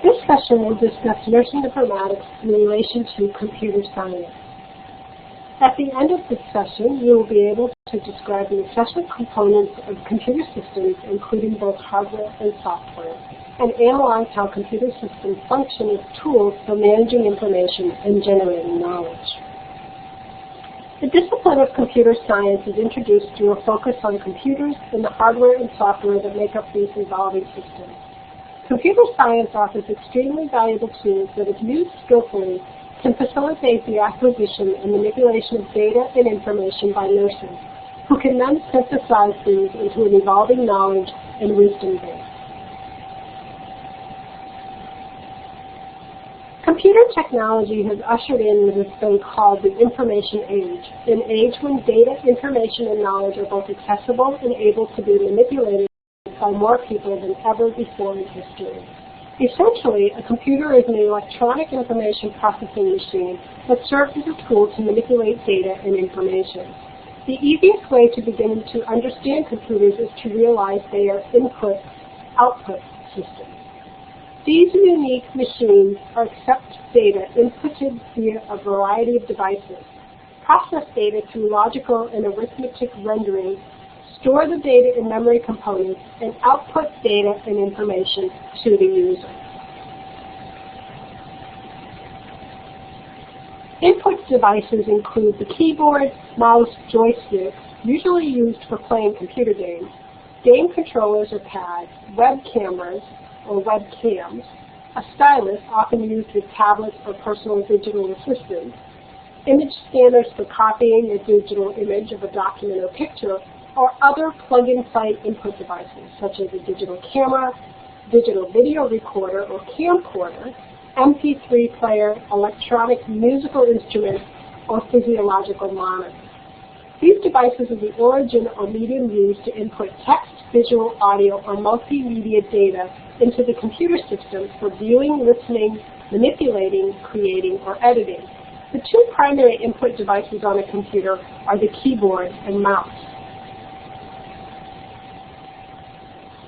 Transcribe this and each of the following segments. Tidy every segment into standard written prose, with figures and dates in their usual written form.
This session will discuss nursing informatics in relation to computer science. At the end of this session, you will be able to describe the essential components of computer systems, including both hardware and software, and analyze how computer systems function as tools for managing information and generating knowledge. The discipline of computer science is introduced through a focus on computers and the hardware and software that make up these evolving systems. Computer science offers extremely valuable tools that, if used skillfully, can facilitate the acquisition and manipulation of data and information by nurses, who can then synthesize these into an evolving knowledge and wisdom base. Computer technology has ushered in this thing called the information age, an age when data, information, and knowledge are both accessible and able to be manipulated by more people than ever before in history. Essentially, a computer is an electronic information processing machine that serves as a tool to manipulate data and information. The easiest way to begin to understand computers is to realize they are input-output systems. These unique machines accept data inputted via a variety of devices, process data through logical and arithmetic rendering, store the data in memory components, and output data and information to the user. Input devices include the keyboard, mouse, joystick, usually used for playing computer games, game controllers or pads, web cameras or webcams, a stylus often used with tablets or personal digital assistants, image scanners for copying a digital image of a document or picture, or other plug-and-play input devices, such as a digital camera, digital video recorder or camcorder, MP3 player, electronic musical instrument, or physiological monitor. These devices are the origin or medium used to input text, visual, audio, or multimedia data into the computer system for viewing, listening, manipulating, creating, or editing. The two primary input devices on a computer are the keyboard and mouse.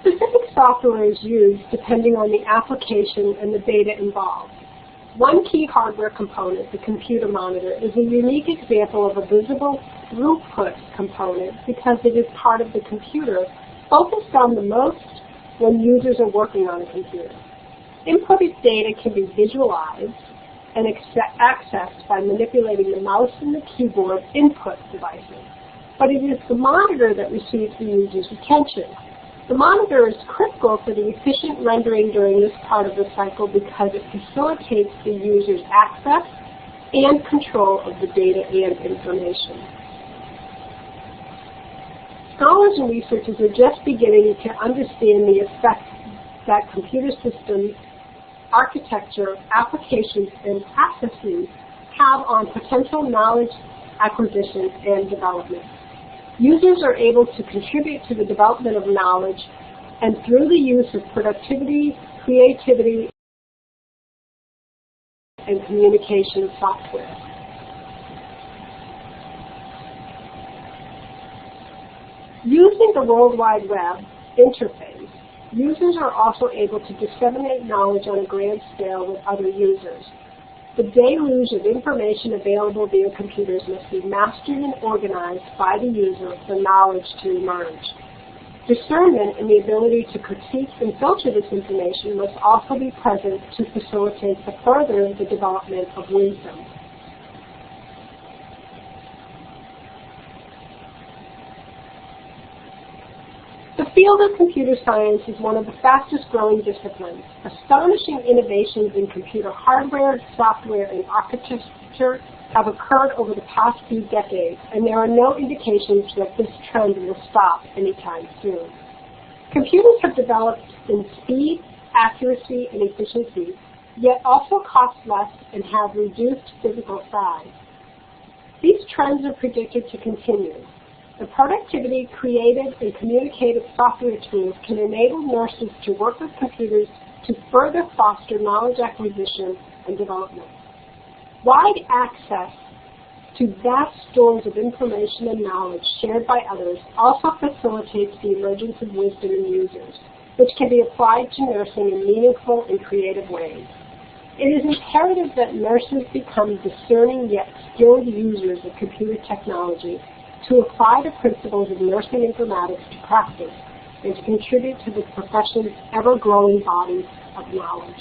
Specific software is used depending on the application and the data involved. One key hardware component, the computer monitor, is a unique example of a visible throughput component because it is part of the computer focused on the most when users are working on a computer. Inputted data can be visualized and accessed by manipulating the mouse and the keyboard input devices, but it is the monitor that receives the user's attention. The monitor is critical for the efficient rendering during this part of the cycle because it facilitates the user's access and control of the data and information. Scholars and researchers are just beginning to understand the effects that computer systems, architecture, applications, and processes have on potential knowledge acquisition and development. Users are able to contribute to the development of knowledge and through the use of productivity, creativity, and communication software. Using the World Wide Web interface, users are also able to disseminate knowledge on a grand scale with other users. The deluge of information available via computers must be mastered and organized by the user for knowledge to emerge. Discernment and the ability to critique and filter this information must also be present to facilitate the development of wisdom. The field of computer science is one of the fastest growing disciplines. Astonishing innovations in computer hardware, software, and architecture have occurred over the past few decades, and there are no indications that this trend will stop anytime soon. Computers have developed in speed, accuracy, and efficiency, yet also cost less and have reduced physical size. These trends are predicted to continue. The productivity, creative, and communicative software tools can enable nurses to work with computers to further foster knowledge acquisition and development. Wide access to vast stores of information and knowledge shared by others also facilitates the emergence of wisdom in users. which can be applied to nursing in meaningful and creative ways. It is imperative that nurses become discerning yet skilled users of computer technology to apply the principles of nursing informatics to practice and to contribute to the profession's ever-growing body of knowledge.